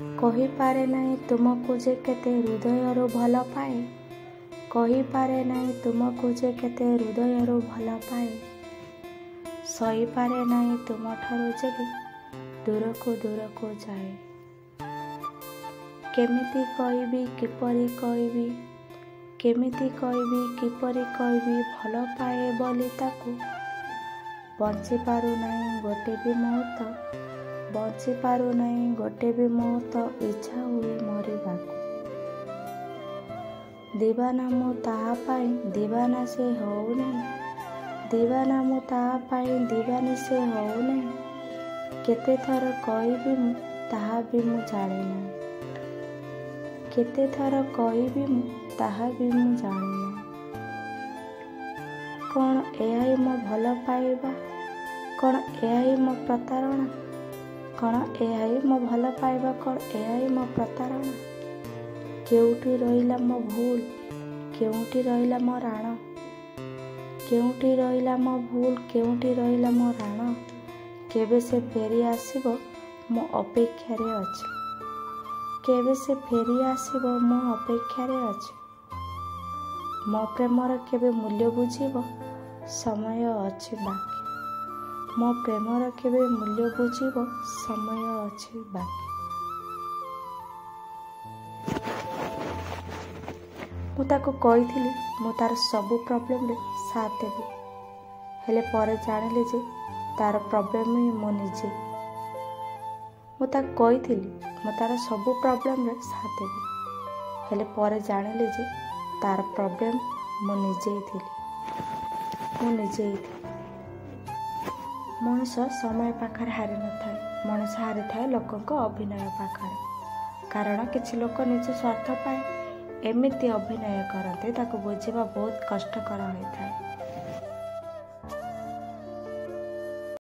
କହିପାରେ ନାହିଁ ତୁମକୁ ଯେ କେତେ ହୃଦୟରୁ ଭଲ ପାଏ। କହିପାରେ ନାହିଁ ତୁମକୁ ଯେ କେତେ ହୃଦୟରୁ ଭଲ ପାଏ। ସହିପାରେ ନାହିଁ ତୁମଠାରୁ ଯେବେ ଦୂରକୁ ଦୂରକୁ ଯାଏ। କେମିତି କହିବି କିପରି କହିବି, କେମିତି କହିବି କିପରି କହିବି ଭଲ ପାଏ ବୋଲି ତାକୁ। ବଞ୍ଚି ପାରୁନାହିଁ ଗୋଟେ ବି ମୁହୂର୍ତ୍ତ, ବଞ୍ଚି ପାରୁନାହିଁ ଗୋଟେ ବି ମୁହୂର୍ତ୍ତ, ଇଚ୍ଛା ହୁଏ ମରିବାକୁ। ଦିବାନା ମୁଁ ତାହା ପାଇଁ ଦିବାନା ସେ ହଉନାହିଁ, ଦିବାନା ମୁଁ ତାହା ପାଇଁ ଦିବାନୀ ସେ ହଉନାହିଁ। କେତେ ଥର କହିବି ମୁଁ ତାହା ବି ମୁଁ ଜାଣେ ନାହିଁ, କେତେ ଥର କହିବି ମୁଁ ତାହା ବି ମୁଁ ଜାଣେ ନାହିଁ। କ'ଣ ଏହା ହିଁ ମୋ ଭଲ ପାଇବା, କ'ଣ ଏହା ହିଁ ମୋ ପ୍ରତାରଣା, କ'ଣ ଏହା ହିଁ ମୋ ଭଲ ପାଇବା, କ'ଣ ଏହା ହିଁ ମୋ ପ୍ରତାରଣା। କେଉଁଠି ରହିଲା ମୋ ଭୁଲ, କେଉଁଠି ରହିଲା ମୋ ରାଣ, କେଉଁଠି ରହିଲା ମୋ ଭୁଲ, କେଉଁଠି ରହିଲା ମୋ ରାଣ। କେବେ ସେ ଫେରି ଆସିବ ମୁଁ ଅପେକ୍ଷାରେ ଅଛି, କେବେ ସେ ଫେରି ଆସିବ ମୁଁ ଅପେକ୍ଷାରେ ଅଛି। ମୋ ପ୍ରେମର କେବେ ମୂଲ୍ୟ ବୁଝିବ, ସମୟ ଅଛି ବାକି। ମୋ ପ୍ରେମର କେବେ ମୂଲ୍ୟ ବୁଝିବ, ସମୟ ଅଛି ବାକି। ମୁଁ ତାକୁ କହିଥିଲି ମୁଁ ତାର ସବୁ ପ୍ରୋବ୍ଲେମରେ ସାଥ ଦେବି, ହେଲେ ପରେ ଜାଣିଲି ଯେ ତାର ପ୍ରୋବ୍ଲେମ ହିଁ ମୁଁ ନିଜେ। ମୁଁ ତାକୁ କହିଥିଲି ମୁଁ ତାର ସବୁ ପ୍ରୋବ୍ଲେମରେ ସାଥ ଦେବି, ହେଲେ ପରେ ଜାଣିଲି ଯେ ତାର ପ୍ରୋବ୍ଲେମ ମୁଁ ନିଜେ ଥିଲି, ମୁଁ ନିଜେ ହିଁ ଥିଲି। ମଣିଷ ସମୟ ପାଖରେ ହାରି ନଥାଏ, ମଣିଷ ହାରିଥାଏ ଲୋକଙ୍କ ଅଭିନୟ ପାଖରେ। କାରଣ କିଛି ଲୋକ ନିଜ ସ୍ୱାର୍ଥ ପାଇଁ ଏମିତି ଅଭିନୟ କରନ୍ତି ତାକୁ ବୁଝିବା ବହୁତ କଷ୍ଟକର ହୋଇଥାଏ।